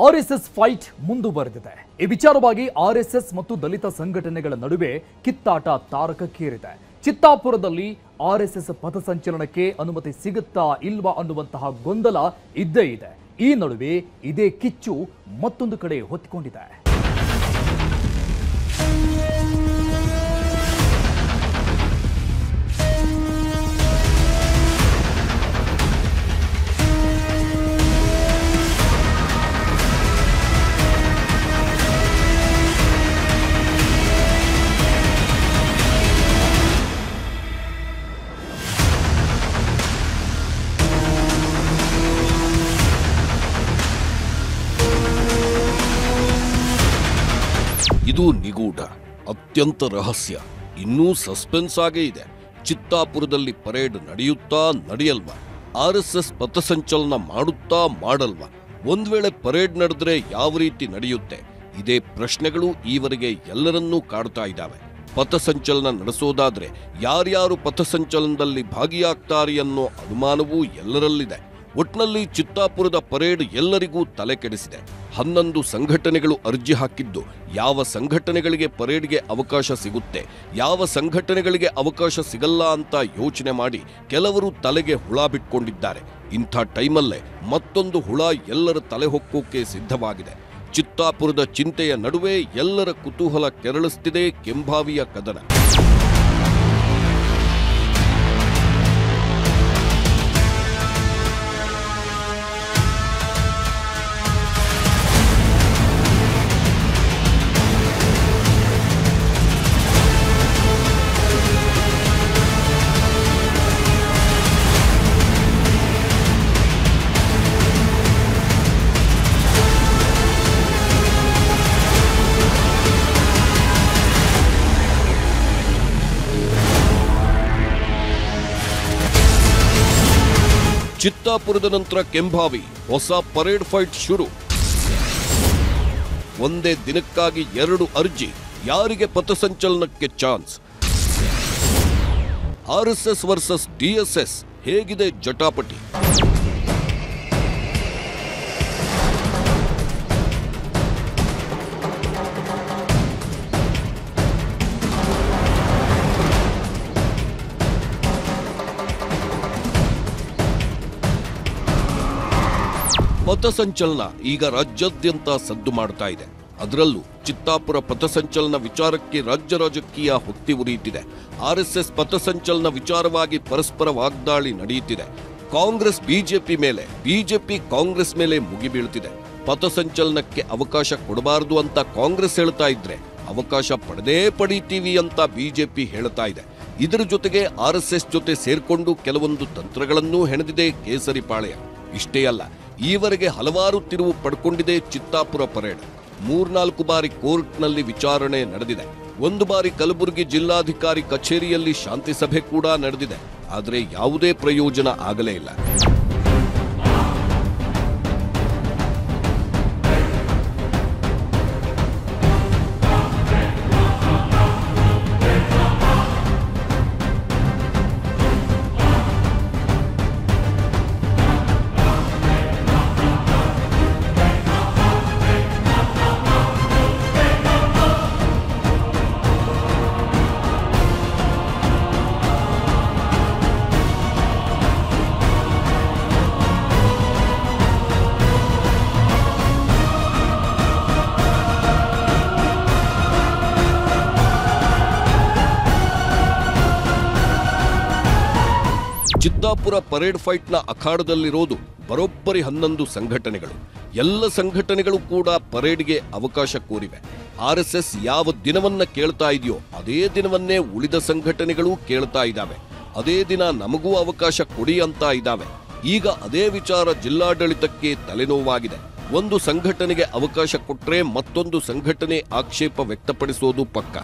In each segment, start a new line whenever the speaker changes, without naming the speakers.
RSS fight ಮುಂದುವರೆದಿದೆ. ಈ ವಿಚಾರವಾಗಿ ಆರ್ಎಸ್ಎಸ್ ಮತ್ತು ದಲಿತ ಸಂಘಟನೆಗಳ ನಡುವೆ ಕಿತ್ತಾಟ ತಾರಕಕ್ಕೇರಿದೆ. ಚಿತ್ತಾಪುರದಲ್ಲಿ ಆರ್ಎಸ್ಎಸ್ ಪಥಸಂಚಲನಕ್ಕೆ ಅನುಮತಿ ಸಿಗುತ್ತಾ ಇಲ್ವಾ ಅನ್ನುವಂತಹ ಗೊಂದಲ ಇದ್ದೇ ಇದೆ. ಈ ನಡುವೆ ಇದೇ ಕಿಚ್ಚು ಮತ್ತೊಂದು ಕಡೆ ಹೊತ್ತಿಕೊಂಡಿದೆ.
ಇದು ನಿಗೂಢ, ಅತ್ಯಂತ ರಹಸ್ಯ, ಇನ್ನೂ ಸಸ್ಪೆನ್ಸ್ ಆಗೇ ಇದೆ. ಚಿತ್ತಾಪುರದಲ್ಲಿ ಪರೇಡ್ ನಡೆಯುತ್ತಾ ನಡೆಯಲ್ವಾ? ಆರ್ಎಸ್ಎಸ್ ಪಥಸಂಚಲನ ಮಾಡುತ್ತಾ ಮಾಡಲ್ವಾ? ಒಂದ್ ವೇಳೆ ಪರೇಡ್ ನಡೆದ್ರೆ ಯಾವ ರೀತಿ ನಡೆಯುತ್ತೆ? ಇದೇ ಪ್ರಶ್ನೆಗಳು ಈವರೆಗೆ ಎಲ್ಲರನ್ನೂ ಕಾಡ್ತಾ ಇದ್ದಾವೆ. ಪಥಸಂಚಲನ ನಡೆಸೋದಾದ್ರೆ ಯಾರ್ಯಾರು ಪಥಸಂಚಲನದಲ್ಲಿ ಭಾಗಿಯಾಗ್ತಾರೆ ಅನ್ನೋ ಅನುಮಾನವೂ ಎಲ್ಲರಲ್ಲಿದೆ. ಒಟ್ನಲ್ಲಿ ಚಿತ್ತಾಪುರದ ಪರೇಡ್ ಎಲ್ಲರಿಗೂ ತಲೆ ಕೆಡಿಸಿದೆ. 11 ಸಂಘಟನೆಗಳು ಅರ್ಜಿ ಹಾಕಿದ್ದು ಯಾವ ಸಂಘಟನೆಗಳಿಗೆ ಪರೇಡ್ಗೆ ಅವಕಾಶ ಸಿಗುತ್ತೆ, ಯಾವ ಸಂಘಟನೆಗಳಿಗೆ ಅವಕಾಶ ಸಿಗಲ್ಲ ಅಂತ ಯೋಚನೆ ಮಾಡಿ ಕೆಲವರು ತಲೆಗೆ ಹುಳ ಬಿಟ್ಕೊಂಡಿದ್ದಾರೆ. ಇಂಥ ಟೈಮಲ್ಲೇ ಮತ್ತೊಂದು ಹುಳ ಎಲ್ಲರ ತಲೆ ಹೊಕ್ಕೋಕೆ ಸಿದ್ಧವಾಗಿದೆ. ಚಿತ್ತಾಪುರದ ಚಿಂತೆಯ ನಡುವೆ ಎಲ್ಲರ ಕುತೂಹಲ ಕೆರಳಿಸ್ತಿದೆ ಕೆಂಭಾವಿಯ ಕದನ. ಚಿತ್ತಾಪುರದ ನಂತರ ಕೆಂಭಾವಿ, ಹೊಸ ಪರೇಡ್ ಫೈಟ್ ಶುರು. ಒಂದೇ ದಿನಕ್ಕಾಗಿ 2 ಅರ್ಜಿ, ಯಾರಿಗೆ ಪಥಸಂಚಲನಕ್ಕೆ ಚಾನ್ಸ್? ಆರ್ಎಸ್ಎಸ್ ವರ್ಸಸ್ ಡಿಎಸ್ಎಸ್, ಹೇಗಿದೆ ಜಟಾಪಟಿ? ಪಥಸಂಚಲನ ಈಗ ರಾಜ್ಯಾದ್ಯಂತ ಸದ್ದು ಮಾಡ್ತಾ ಇದೆ. ಅದರಲ್ಲೂ ಚಿತ್ತಾಪುರ ಪಥಸಂಚಲನ ವಿಚಾರಕ್ಕೆ ರಾಜ್ಯ ರಾಜಕೀಯ ಹೊತ್ತಿ ಉರಿಯುತ್ತಿದೆ. ಆರ್ಎಸ್ಎಸ್ ಪಥಸಂಚಲನ ವಿಚಾರವಾಗಿ ಪರಸ್ಪರ ವಾಗ್ದಾಳಿ ನಡೆಯುತ್ತಿದೆ. ಕಾಂಗ್ರೆಸ್ ಬಿಜೆಪಿ ಮೇಲೆ, ಬಿಜೆಪಿ ಕಾಂಗ್ರೆಸ್ ಮೇಲೆ ಮುಗಿಬೀಳುತ್ತಿದೆ. ಪಥಸಂಚಲನಕ್ಕೆ ಅವಕಾಶ ಕೊಡಬಾರದು ಅಂತ ಕಾಂಗ್ರೆಸ್ ಹೇಳ್ತಾ ಇದ್ರೆ ಅವಕಾಶ ಪಡೆದೇ ಪಡೀತೀವಿ ಅಂತ ಬಿಜೆಪಿ ಹೇಳ್ತಾ ಇದೆ. ಇದರ ಜೊತೆಗೆ ಆರ್ಎಸ್ಎಸ್ ಜೊತೆ ಸೇರ್ಕೊಂಡು ಕೆಲವೊಂದು ತಂತ್ರಗಳನ್ನೂ ಹೆಣೆದಿದೆ ಕೇಸರಿ ಪಾಳ್ಯ. ಇಷ್ಟೇ ಅಲ್ಲ, ಈವರೆಗೆ ಹಲವಾರು ತಿರುವು ಪಡ್ಕೊಂಡಿದೆ ಚಿತ್ತಾಪುರ ಪರೇಡ್. 3-4 ಬಾರಿ ಕೋರ್ಟ್ನಲ್ಲಿ ವಿಚಾರಣೆ ನಡೆದಿದೆ. 1 ಬಾರಿ ಕಲಬುರಗಿ ಜಿಲ್ಲಾಧಿಕಾರಿ ಕಚೇರಿಯಲ್ಲಿ ಶಾಂತಿ ಸಭೆ ಕೂಡ ನಡೆದಿದೆ. ಆದರೆ ಯಾವುದೇ ಪ್ರಯೋಜನ ಆಗಲೇ ಇಲ್ಲ. ಚಿತ್ತಾಪುರ ಪರೇಡ್ ಫೈಟ್ನ ಅಖಾಡದಲ್ಲಿರೋದು ಬರೋಬ್ಬರಿ 11 ಸಂಘಟನೆಗಳು. ಎಲ್ಲ ಸಂಘಟನೆಗಳು ಕೂಡ ಪರೇಡ್ಗೆ ಅವಕಾಶ ಕೋರಿವೆ. ಆರ್ಎಸ್ಎಸ್ ಯಾವ ದಿನವನ್ನ ಕೇಳ್ತಾ ಇದೆಯೋ ಅದೇ ದಿನವನ್ನೇ ಉಳಿದ ಸಂಘಟನೆಗಳು ಕೇಳ್ತಾ ಇದ್ದಾವೆ. ಅದೇ ದಿನ ನಮಗೂ ಅವಕಾಶ ಕೊಡಿ ಅಂತ ಇದ್ದಾವೆ. ಈಗ ಅದೇ ವಿಚಾರ ಜಿಲ್ಲಾಡಳಿತಕ್ಕೆ ತಲೆನೋವಾಗಿದೆ. ಒಂದು ಸಂಘಟನೆಗೆ ಅವಕಾಶ ಕೊಟ್ರೆ ಮತ್ತೊಂದು ಸಂಘಟನೆ ಆಕ್ಷೇಪ ವ್ಯಕ್ತಪಡಿಸೋದು ಪಕ್ಕ.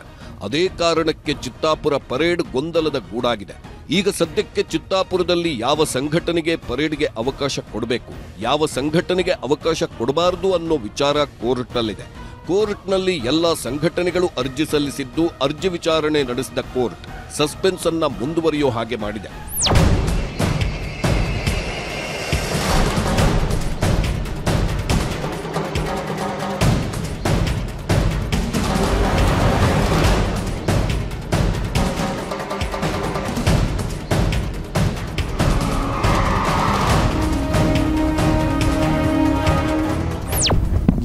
ಅದೇ ಕಾರಣಕ್ಕೆ ಚಿತ್ತಾಪುರ ಪರೇಡ್ ಗೊಂದಲದ ಗೂಡಾಗಿದೆ. ಈಗ ಸದ್ಯಕ್ಕೆ ಚಿತ್ತಾಪುರದಲ್ಲಿ ಯಾವ ಸಂಘಟನೆಗೆ ಪರೇಡ್ಗೆ ಅವಕಾಶ ಕೊಡಬೇಕು, ಯಾವ ಸಂಘಟನೆಗೆ ಅವಕಾಶ ಕೊಡಬಾರದು ಅನ್ನೋ ವಿಚಾರ ಕೋರ್ಟ್ನಲ್ಲಿದೆ. ಕೋರ್ಟ್ನಲ್ಲಿ ಎಲ್ಲ ಸಂಘಟನೆಗಳು ಅರ್ಜಿ ಸಲ್ಲಿಸಿದ್ದು, ಅರ್ಜಿ ವಿಚಾರಣೆ ನಡೆಸಿದ ಕೋರ್ಟ್ ಸಸ್ಪೆನ್ಸ್ ಅನ್ನ ಮುಂದುವರಿಯೋ ಹಾಗೆ ಮಾಡಿದೆ.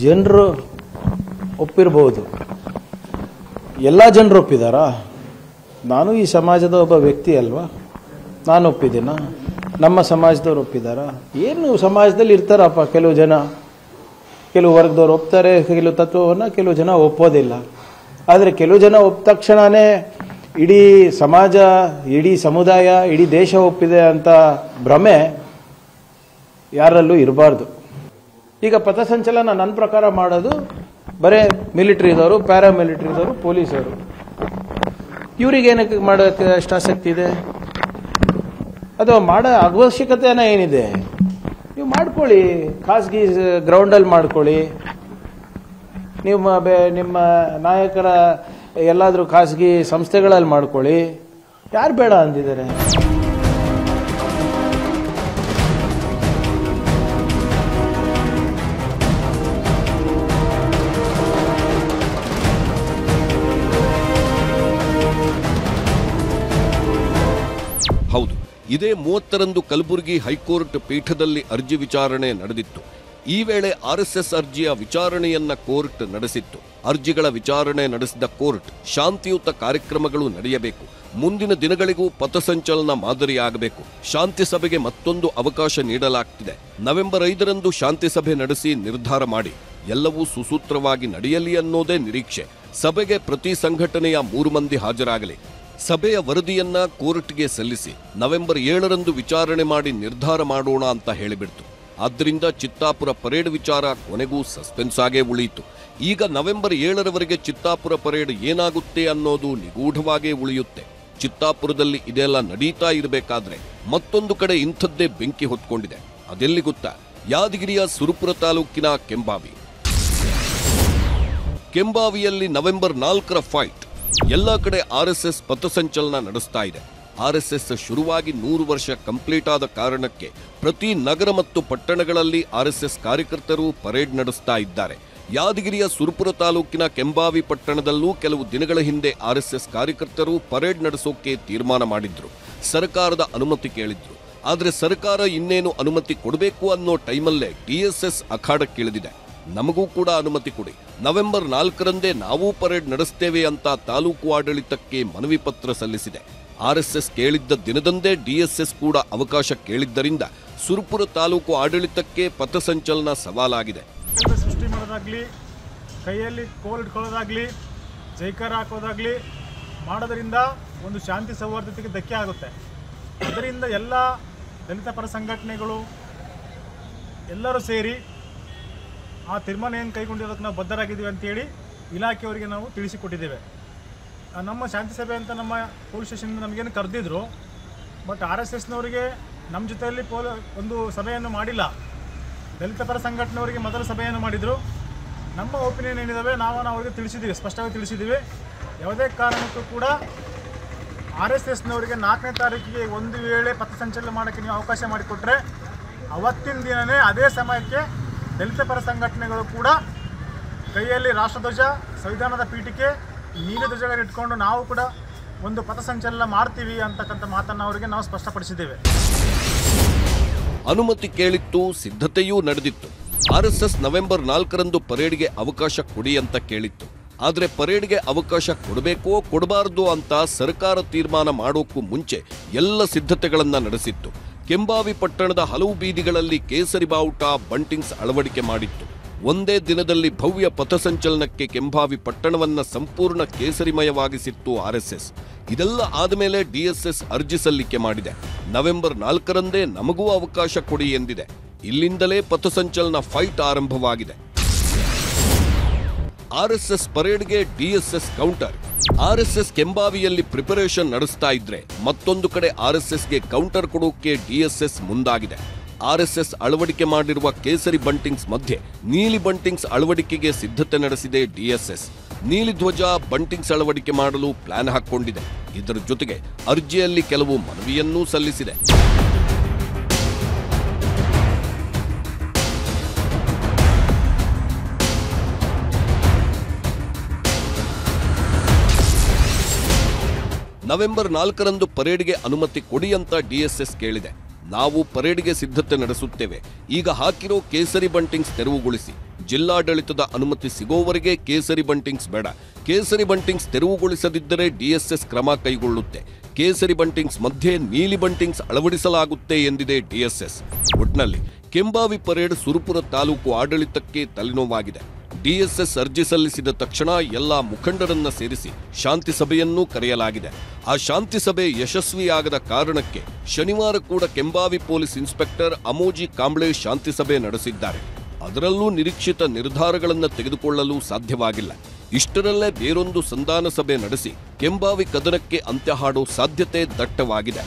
ಜನರು ಒಪ್ಪಿರ್ಬೋದು. ಎಲ್ಲ ಜನರು ಒಪ್ಪಿದಾರಾ? ನಾನು ಈ ಸಮಾಜದ ಒಬ್ಬ ವ್ಯಕ್ತಿ ಅಲ್ವಾ, ನಾನು ಒಪ್ಪಿದ್ದೀನ? ನಮ್ಮ ಸಮಾಜದವ್ರು ಒಪ್ಪಿದಾರಾ? ಏನು ಸಮಾಜದಲ್ಲಿ ಇರ್ತಾರಪ್ಪ ಕೆಲವು ಜನ, ಕೆಲವು ವರ್ಗದವ್ರು ಒಪ್ತಾರೆ ಕೆಲವು ತತ್ವವನ್ನು, ಕೆಲವು ಜನ ಒಪ್ಪೋದಿಲ್ಲ. ಆದರೆ ಕೆಲವು ಜನ ಒಪ್ಪ ತಕ್ಷಣವೇ ಇಡೀ ಸಮಾಜ, ಇಡೀ ಸಮುದಾಯ, ಇಡೀ ದೇಶ ಒಪ್ಪಿದೆ ಅಂತ ಭ್ರಮೆ ಯಾರಲ್ಲೂ ಇರಬಾರ್ದು. ಈಗ ಪಥಸಂಚಲನ ನನ್ನ ಪ್ರಕಾರ ಮಾಡೋದು ಬರೇ ಮಿಲಿಟರಿದವರು, ಪ್ಯಾರಾಮಿಲಿಟರಿದವರು, ಪೊಲೀಸವರು. ಇವರಿಗೇನಕ್ಕೆ ಮಾಡೋಕ್ಕೆ ಎಷ್ಟು ಆಸಕ್ತಿ ಇದೆ? ಅದು ಮಾಡೋ ಅವಶ್ಯಕತೆನ ಏನಿದೆ? ನೀವು ಮಾಡ್ಕೊಳ್ಳಿ, ಖಾಸಗಿ ಗ್ರೌಂಡಲ್ಲಿ ಮಾಡ್ಕೊಳ್ಳಿ. ನಿಮ್ಮ ನಾಯಕರ ಎಲ್ಲಾದರೂ ಖಾಸಗಿ ಸಂಸ್ಥೆಗಳಲ್ಲಿ ಮಾಡ್ಕೊಳ್ಳಿ. ಯಾರು ಬೇಡ ಅಂದಿದ್ದಾರೆ?
ಹೌದು, ಇದೇ 30ರಂದು ಕಲಬುರಗಿ ಹೈಕೋರ್ಟ್ ಪೀಠದಲ್ಲಿ ಅರ್ಜಿ ವಿಚಾರಣೆ ನಡೆದಿತ್ತು. ಈ ವೇಳೆ ಆರ್ಎಸ್ಎಸ್ ಅರ್ಜಿಯ ವಿಚಾರಣೆಯನ್ನ ಕೋರ್ಟ್ ನಡೆಸಿತ್ತು. ಅರ್ಜಿಗಳ ವಿಚಾರಣೆ ನಡೆಸಿದ ಕೋರ್ಟ್ ಶಾಂತಿಯುತ ಕಾರ್ಯಕ್ರಮಗಳು ನಡೆಯಬೇಕು, ಮುಂದಿನ ದಿನಗಳಿಗೂ ಪಥಸಂಚಲನ ಮಾದರಿಯಾಗಬೇಕು, ಶಾಂತಿ ಸಭೆಗೆ ಮತ್ತೊಂದು ಅವಕಾಶ ನೀಡಲಾಗ್ತಿದೆ, ನವೆಂಬರ್ 5ರಂದು ಶಾಂತಿ ಸಭೆ ನಡೆಸಿ ನಿರ್ಧಾರ ಮಾಡಿ, ಎಲ್ಲವೂ ಸುಸೂತ್ರವಾಗಿ ನಡೆಯಲಿ ಅನ್ನೋದೇ ನಿರೀಕ್ಷೆ. ಸಭೆಗೆ ಪ್ರತಿ ಸಂಘಟನೆಯ 3 ಮಂದಿ ಹಾಜರಾಗಲಿ, ಸಭೆಯ ವರದಿಯನ್ನ ಕೋರ್ಟ್ಗೆ ಸಲ್ಲಿಸಿ ನವೆಂಬರ್ 7ರಂದು ವಿಚಾರಣೆ ಮಾಡಿ ನಿರ್ಧಾರ ಮಾಡೋಣ ಅಂತ ಹೇಳಿಬಿಡ್ತು. ಆದ್ದರಿಂದ ಚಿತ್ತಾಪುರ ಪರೇಡ್ ವಿಚಾರ ಕೊನೆಗೂ ಸಸ್ಪೆನ್ಸ್ ಆಗೇ ಉಳಿಯಿತು. ಈಗ ನವೆಂಬರ್ 7ರವರೆಗೆ ಚಿತ್ತಾಪುರ ಪರೇಡ್ ಏನಾಗುತ್ತೆ ಅನ್ನೋದು ನಿಗೂಢವಾಗೇ ಉಳಿಯುತ್ತೆ. ಚಿತ್ತಾಪುರದಲ್ಲಿ ಇದೆಲ್ಲ ನಡೀತಾ ಇರಬೇಕಾದ್ರೆ ಮತ್ತೊಂದು ಕಡೆ ಇಂಥದ್ದೇ ಬೆಂಕಿ ಹೊತ್ಕೊಂಡಿದೆ. ಅದೆಲ್ಲಿ ಗೊತ್ತಾ? ಯಾದಗಿರಿಯ ಸುರಪುರ ತಾಲೂಕಿನ ಕೆಂಬಾವಿಯಲ್ಲಿ ನವೆಂಬರ್ 4ರ ಫೈಟ್. ಎಲ್ಲ ಕಡೆ ಆರ್ಎಸ್ಎಸ್ ಪಥಸಂಚಲನ ನಡೆಸ್ತಾ ಇದೆ. ಆರ್ಎಸ್ಎಸ್ ಶುರುವಾಗಿ 100 ವರ್ಷ ಕಂಪ್ಲೀಟ್ ಆದ ಕಾರಣಕ್ಕೆ ಪ್ರತಿ ನಗರ ಮತ್ತು ಪಟ್ಟಣಗಳಲ್ಲಿ ಆರ್ಎಸ್ಎಸ್ ಕಾರ್ಯಕರ್ತರು ಪರೇಡ್ ನಡೆಸ್ತಾ ಇದ್ದಾರೆ. ಯಾದಗಿರಿಯ ಸುರಪುರ ತಾಲೂಕಿನ ಕೆಂಬಾವಿ ಪಟ್ಟಣದಲ್ಲೂ ಕೆಲವು ದಿನಗಳ ಹಿಂದೆ ಆರ್ಎಸ್ಎಸ್ ಕಾರ್ಯಕರ್ತರು ಪರೇಡ್ ನಡೆಸೋಕೆ ತೀರ್ಮಾನ ಮಾಡಿದ್ರು. ಸರ್ಕಾರದ ಅನುಮತಿ ಕೇಳಿದ್ರು. ಆದರೆ ಸರ್ಕಾರ ಇನ್ನೇನು ಅನುಮತಿ ಕೊಡಬೇಕು ಅನ್ನೋ ಟೈಮಲ್ಲೇ ಡಿಎಸ್ಎಸ್ ಅಖಾಡಕ್ಕಿಳಿದಿದೆ. ನಮಗೂ ಕೂಡ ಅನುಮತಿ ಕೊಡಿ, ನವೆಂಬರ್ 4ರಂದೇ ನಾವು ಪರೇಡ್ ನಡೆಸ್ತೇವೆ ಅಂತ ತಾಲೂಕು ಆಡಳಿತಕ್ಕೆ ಮನವಿ ಪತ್ರ ಸಲ್ಲಿಸಿದೆ. ಆರ್ಎಸ್ಎಸ್ ಕೇಳಿದ್ದ ದಿನದಂದೇ ಡಿಎಸ್ಎಸ್ ಕೂಡ ಅವಕಾಶ ಕೇಳಿದ್ದರಿಂದ ಸುರಪುರ ತಾಲೂಕು ಆಡಳಿತಕ್ಕೆ ಪಥಸಂಚಲನ ಸವಾಲಾಗಿದೆ.
ಸೃಷ್ಟಿ ಮಾಡೋದಾಗ್ಲಿ, ಕೈಯಲ್ಲಿ ಕೋಲ್ ಇಟ್ಕೊಳ್ಳೋದಾಗ್ಲಿ, ಜೈಕಾರ ಹಾಕೋದಾಗ್ಲಿ ಮಾಡೋದರಿಂದ ಒಂದು ಶಾಂತಿ ಸೌಹಾರ್ದತೆಗೆ ಧಕ್ಕೆ ಆಗುತ್ತೆ. ಅದರಿಂದ ಎಲ್ಲ ದಲಿತ ಪರ ಸಂಘಟನೆಗಳು ಎಲ್ಲರೂ ಸೇರಿ ಆ ತೀರ್ಮಾನ ಏನು ಕೈಗೊಂಡಿರೋದಕ್ಕೆ ನಾವು ಬದ್ಧರಾಗಿದ್ದೀವಿ ಅಂತೇಳಿ ಇಲಾಖೆಯವರಿಗೆ ನಾವು ತಿಳಿಸಿಕೊಟ್ಟಿದ್ದೇವೆ. ನಮ್ಮ ಶಾಂತಿ ಸಭೆ ಅಂತ ನಮ್ಮ ಪೊಲೀಸ್ ಸ್ಟೇಷನ್ ನಮಗೇನು ಕರೆದಿದ್ರು, ಬಟ್ RSSನವರಿಗೆ ನಮ್ಮ ಜೊತೆಯಲ್ಲಿ ಒಂದು ಸಭೆಯನ್ನು ಮಾಡಿಲ್ಲ. ದಲಿತ ಪರ ಸಂಘಟನೆಯವರಿಗೆ ಮೊದಲ ಸಭೆಯನ್ನು ಮಾಡಿದರು. ನಮ್ಮ ಒಪಿನಿಯನ್ ಏನಿದ್ದಾವೆ ನಾವು ಅವ್ರಿಗೆ ತಿಳಿಸಿದ್ದೀವಿ, ಸ್ಪಷ್ಟವಾಗಿ ತಿಳಿಸಿದ್ದೀವಿ. ಯಾವುದೇ ಕಾರಣಕ್ಕೂ ಕೂಡ RSSನವರಿಗೆ 4ನೇ ತಾರೀಕಿಗೆ ಒಂದು ವೇಳೆ ಪಥಸಂಚಲನ ಮಾಡೋಕ್ಕೆ ನೀವು ಅವಕಾಶ ಮಾಡಿಕೊಟ್ರೆ ಅವತ್ತಿನ ದಿನವೇ ಅದೇ ಸಮಯಕ್ಕೆ ದಲಿತ ಪರ ಸಂಘಟನೆಗಳು ಕೂಡ ಕೈಯಲ್ಲಿ ರಾಷ್ಟ್ರಧ್ವಜ, ಸಂವಿಧಾನದ ಪೀಠಿಕೆ, ನೀಲಿ ಧ್ವಜಗಳನ್ನು ಇಟ್ಕೊಂಡು ನಾವು ಕೂಡ ಒಂದು ಪಥಸಂಚಲನ ಮಾಡ್ತೀವಿ ಅಂತಕ್ಕಂಥ ಮಾತನ್ನು ಅವರಿಗೆ ನಾವು ಸ್ಪಷ್ಟಪಡಿಸಿದ್ದೇವೆ.
ಅನುಮತಿ ಕೇಳಿತ್ತು, ಸಿದ್ಧತೆಯೂ ನಡೆದಿತ್ತು. ಆರ್ಎಸ್ಎಸ್ ನವೆಂಬರ್ 4ರಂದು ಪರೇಡ್ಗೆ ಅವಕಾಶ ಕೊಡಿ ಅಂತ ಕೇಳಿತ್ತು. ಆದರೆ ಪರೇಡ್ಗೆ ಅವಕಾಶ ಕೊಡಬೇಕೋ ಕೊಡಬಾರದು ಅಂತ ಸರ್ಕಾರ ತೀರ್ಮಾನ ಮಾಡೋಕ್ಕೂ ಮುಂಚೆ ಎಲ್ಲ ಸಿದ್ಧತೆಗಳನ್ನ ನಡೆಸಿತ್ತು. ಕೆಂಬಾವಿ ಪಟ್ಟಣದ ಹಲವು ಬೀದಿಗಳಲ್ಲಿ ಕೇಸರಿ ಬಾವುಟ, ಬಂಟಿಂಗ್ಸ್ ಅಳವಡಿಕೆ ಮಾಡಿತ್ತು. ಒಂದೇ ದಿನದಲ್ಲಿ ಭವ್ಯ ಪಥಸಂಚಲನಕ್ಕೆ ಕೆಂಬಾವಿ ಪಟ್ಟಣವನ್ನ ಸಂಪೂರ್ಣ ಕೇಸರಿಮಯವಾಗಿಸಿತ್ತು ಆರ್ಎಸ್ಎಸ್. ಇದೆಲ್ಲ ಆದಮೇಲೆ ಡಿಎಸ್ಎಸ್ ಅರ್ಜಿ ಸಲ್ಲಿಕೆ ಮಾಡಿದೆ. ನವೆಂಬರ್ 4ರಂದೇ ನಮಗೂ ಅವಕಾಶ ಕೊಡಿ ಎಂದಿದೆ. ಇಲ್ಲಿಂದಲೇ ಪಥಸಂಚಲನ ಫೈಟ್ ಆರಂಭವಾಗಿದೆ. ಆರ್ಎಸ್ಎಸ್ ಪರೇಡ್ಗೆ ಡಿಎಸ್ಎಸ್ ಕೌಂಟರ್. ಆರ್ಎಸ್ಎಸ್ ಕೆಂಬಾವಿಯಲ್ಲಿ ಪ್ರಿಪರೇಷನ್ ನಡೆಸ್ತಾ ಇದ್ರೆ ಮತ್ತೊಂದು ಕಡೆ ಆರ್ಎಸ್ಎಸ್ಗೆ ಕೌಂಟರ್ ಕೊಡೋಕೆ ಡಿಎಸ್ಎಸ್ ಮುಂದಾಗಿದೆ. ಆರ್ಎಸ್ಎಸ್ ಅಳವಡಿಕೆ ಮಾಡಿರುವ ಕೇಸರಿ ಬಂಟಿಂಗ್ಸ್ ಮಧ್ಯೆ ನೀಲಿ ಬಂಟಿಂಗ್ಸ್ ಅಳವಡಿಕೆಗೆ ಸಿದ್ಧತೆ ನಡೆಸಿದೆ ಡಿಎಸ್ಎಸ್. ನೀಲಿ ಧ್ವಜ, ಬಂಟಿಂಗ್ಸ್ ಅಳವಡಿಕೆ ಮಾಡಲು ಪ್ಲಾನ್ ಹಾಕೊಂಡಿದೆ. ಇದರ ಜೊತೆಗೆ ಅರ್ಜಿಯಲ್ಲಿ ಕೆಲವು ಮನವಿಯನ್ನೂ ಸಲ್ಲಿಸಿದೆ. ನವೆಂಬರ್ 4ರಂದು ಪರೇಡ್ಗೆ ಅನುಮತಿ ಕೊಡಿ ಅಂತ ಡಿಎಸ್ಎಸ್ ಕೇಳಿದೆ. ನಾವು ಪರೇಡ್ಗೆ ಸಿದ್ಧತೆ ನಡೆಸುತ್ತೇವೆ. ಈಗ ಹಾಕಿರೋ ಕೇಸರಿ ಬಂಟಿಂಗ್ಸ್ ತೆರವುಗೊಳಿಸಿ. ಜಿಲ್ಲಾಡಳಿತದ ಅನುಮತಿ ಸಿಗೋವರೆಗೆ ಕೇಸರಿ ಬಂಟಿಂಗ್ಸ್ ಬೇಡ. ಕೇಸರಿ ಬಂಟಿಂಗ್ಸ್ ತೆರವುಗೊಳಿಸದಿದ್ದರೆ ಡಿಎಸ್ಎಸ್ ಕ್ರಮ ಕೈಗೊಳ್ಳುತ್ತೆ. ಕೇಸರಿ ಬಂಟಿಂಗ್ಸ್ ಮಧ್ಯೆ ನೀಲಿ ಬಂಟಿಂಗ್ಸ್ ಅಳವಡಿಸಲಾಗುತ್ತೆ ಎಂದಿದೆ ಡಿಎಸ್ಎಸ್. ಒಟ್ನಲ್ಲಿ ಕೆಂಬಾವಿ ಪರೇಡ್ ಸುರಪುರ ತಾಲೂಕು ಆಡಳಿತಕ್ಕೆ ತಲೆನೋವಾಗಿದೆ. ಡಿಎಸ್ಎಸ್ ಅರ್ಜಿ ಸಲ್ಲಿಸಿದ ತಕ್ಷಣ ಎಲ್ಲಾ ಮುಖಂಡರನ್ನ ಸೇರಿಸಿ ಶಾಂತಿ ಸಭೆಯನ್ನೂ ಕರೆಯಲಾಗಿದೆ. ಆ ಶಾಂತಿ ಸಭೆ ಯಶಸ್ವಿಯಾಗದ ಕಾರಣಕ್ಕೆ ಶನಿವಾರ ಕೂಡ ಕೆಂಬಾವಿ ಪೊಲೀಸ್ ಇನ್ಸ್ಪೆಕ್ಟರ್ ಅಮೋಜಿ ಕಾಂಬ್ಳೆ ಶಾಂತಿ ಸಭೆ ನಡೆಸಿದ್ದಾರೆ. ಅದರಲ್ಲೂ ನಿರೀಕ್ಷಿತ ನಿರ್ಧಾರಗಳನ್ನು ತೆಗೆದುಕೊಳ್ಳಲು ಸಾಧ್ಯವಾಗಿಲ್ಲ. ಇಷ್ಟರಲ್ಲೇ ಬೇರೊಂದು ಸಂಧಾನ ಸಭೆ ನಡೆಸಿ ಕೆಂಬಾವಿ ಕದನಕ್ಕೆ ಅಂತ್ಯ ಹಾಡೋ ಸಾಧ್ಯತೆ ದಟ್ಟವಾಗಿದೆ.